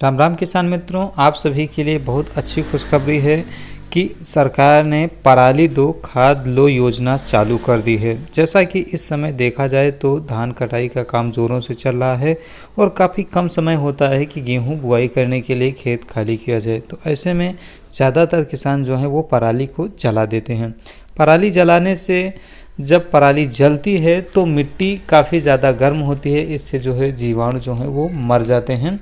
राम राम किसान मित्रों, आप सभी के लिए बहुत अच्छी खुशखबरी है कि सरकार ने पराली दो खाद लो योजना चालू कर दी है। जैसा कि इस समय देखा जाए तो धान कटाई का काम ज़ोरों से चल रहा है और काफ़ी कम समय होता है कि गेहूं बुआई करने के लिए खेत खाली किया जाए। तो ऐसे में ज़्यादातर किसान जो हैं वो पराली को जला देते हैं। पराली जलाने से जब पराली जलती है तो मिट्टी काफ़ी ज़्यादा गर्म होती है, इससे जो है जीवाणु जो हैं वो मर जाते हैं,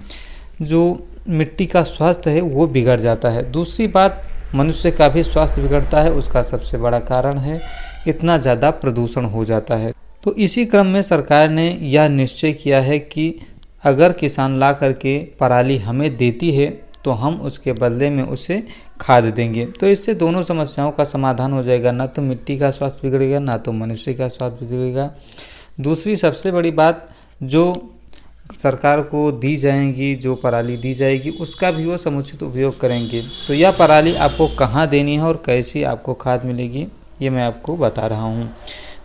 जो मिट्टी का स्वास्थ्य है वो बिगड़ जाता है। दूसरी बात, मनुष्य का भी स्वास्थ्य बिगड़ता है, उसका सबसे बड़ा कारण है इतना ज़्यादा प्रदूषण हो जाता है। तो इसी क्रम में सरकार ने यह निश्चय किया है कि अगर किसान ला करके पराली हमें देती है तो हम उसके बदले में उसे खाद देंगे। तो इससे दोनों समस्याओं का समाधान हो जाएगा, ना तो मिट्टी का स्वास्थ्य बिगड़ेगा ना तो मनुष्य का स्वास्थ्य बिगड़ेगा। दूसरी सबसे बड़ी बात, जो सरकार को दी जाएंगी, जो पराली दी जाएगी उसका भी वो समुचित उपयोग करेंगे। तो यह पराली आपको कहाँ देनी है और कैसी आपको खाद मिलेगी, ये मैं आपको बता रहा हूँ।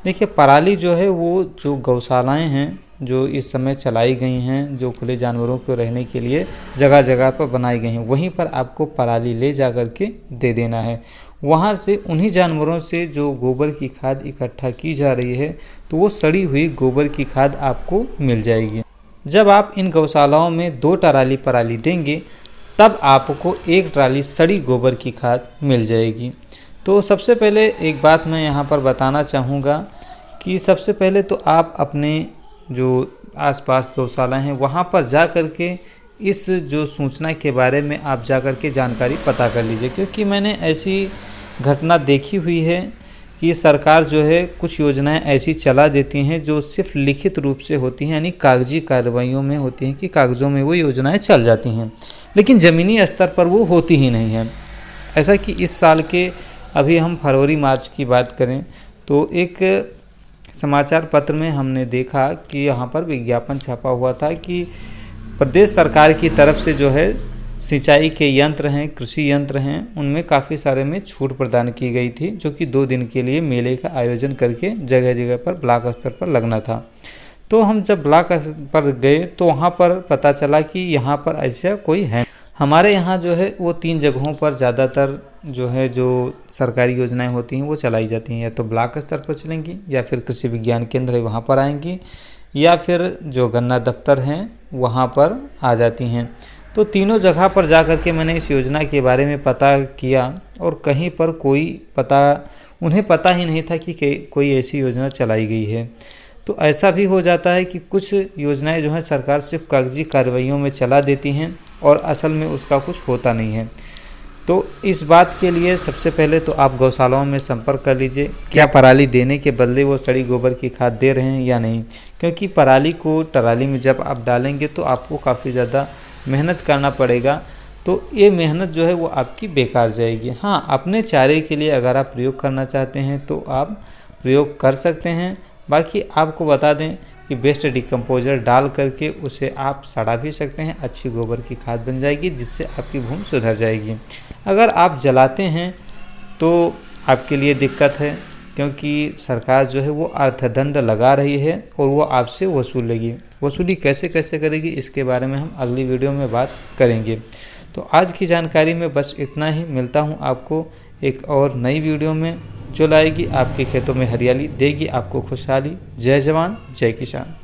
देखिए, पराली जो है वो जो गौशालाएं हैं जो इस समय चलाई गई हैं, जो खुले जानवरों को रहने के लिए जगह जगह पर बनाई गई हैं, वहीं पर आपको पराली ले जा कर के दे देना है। वहाँ से उन्हीं जानवरों से जो गोबर की खाद इकट्ठा की जा रही है तो वो सड़ी हुई गोबर की खाद आपको मिल जाएगी। जब आप इन गौशालाओं में 2 ट्राली पराली देंगे तब आपको 1 ट्राली सड़ी गोबर की खाद मिल जाएगी। तो सबसे पहले एक बात मैं यहाँ पर बताना चाहूँगा कि सबसे पहले तो आप अपने जो आसपास गौशाला हैं वहाँ पर जा कर के इस जो सूचना के बारे में आप जा कर के जानकारी पता कर लीजिए, क्योंकि मैंने ऐसी घटना देखी हुई है कि सरकार जो है कुछ योजनाएं ऐसी चला देती हैं जो सिर्फ लिखित रूप से होती हैं, यानी कागजी कार्रवाइयों में होती हैं कि कागज़ों में वो योजनाएं चल जाती हैं, लेकिन ज़मीनी स्तर पर वो होती ही नहीं है। ऐसा कि इस साल के अभी हम फरवरी मार्च की बात करें तो एक समाचार पत्र में हमने देखा कि यहाँ पर विज्ञापन छपा हुआ था कि प्रदेश सरकार की तरफ से जो है सिंचाई के यंत्र हैं, कृषि यंत्र हैं, उनमें काफ़ी सारे में छूट प्रदान की गई थी, जो कि 2 दिन के लिए मेले का आयोजन करके जगह जगह पर ब्लॉक स्तर पर लगना था। तो हम जब ब्लॉक स्तर पर गए तो वहाँ पर पता चला कि यहाँ पर ऐसा कोई है। हमारे यहाँ जो है वो 3 जगहों पर ज़्यादातर जो है जो सरकारी योजनाएं होती हैं वो चलाई जाती हैं, या तो ब्लॉक स्तर पर चलेंगी, या फिर कृषि विज्ञान केंद्र है वहाँ पर आएंगी, या फिर जो गन्ना दफ्तर हैं वहाँ पर आ जाती हैं। तो तीनों जगह पर जा कर के मैंने इस योजना के बारे में पता किया और कहीं पर उन्हें पता ही नहीं था कि कोई ऐसी योजना चलाई गई है। तो ऐसा भी हो जाता है कि कुछ योजनाएं जो हैं सरकार सिर्फ कागजी कार्रवाइयों में चला देती हैं और असल में उसका कुछ होता नहीं है। तो इस बात के लिए सबसे पहले तो आप गौशालाओं में संपर्क कर लीजिए, क्या पराली देने के बदले वो सड़ी गोबर की खाद दे रहे हैं या नहीं, क्योंकि पराली को ट्राली में जब आप डालेंगे तो आपको काफ़ी ज़्यादा मेहनत करना पड़ेगा। तो ये मेहनत जो है वो आपकी बेकार जाएगी। हाँ, अपने चारे के लिए अगर आप प्रयोग करना चाहते हैं तो आप प्रयोग कर सकते हैं। बाकी आपको बता दें कि बेस्ट डिकम्पोजर डाल करके उसे आप सड़ा भी सकते हैं, अच्छी गोबर की खाद बन जाएगी जिससे आपकी भूमि सुधर जाएगी। अगर आप जलाते हैं तो आपके लिए दिक्कत है, क्योंकि सरकार जो है वो अर्थदंड लगा रही है और वो आपसे वसूलेगी। वसूली कैसे कैसे करेगी इसके बारे में हम अगली वीडियो में बात करेंगे। तो आज की जानकारी में बस इतना ही। मिलता हूँ आपको एक और नई वीडियो में जो लाएगी आपके खेतों में हरियाली, देगी आपको खुशहाली। जय जवान जय किसान।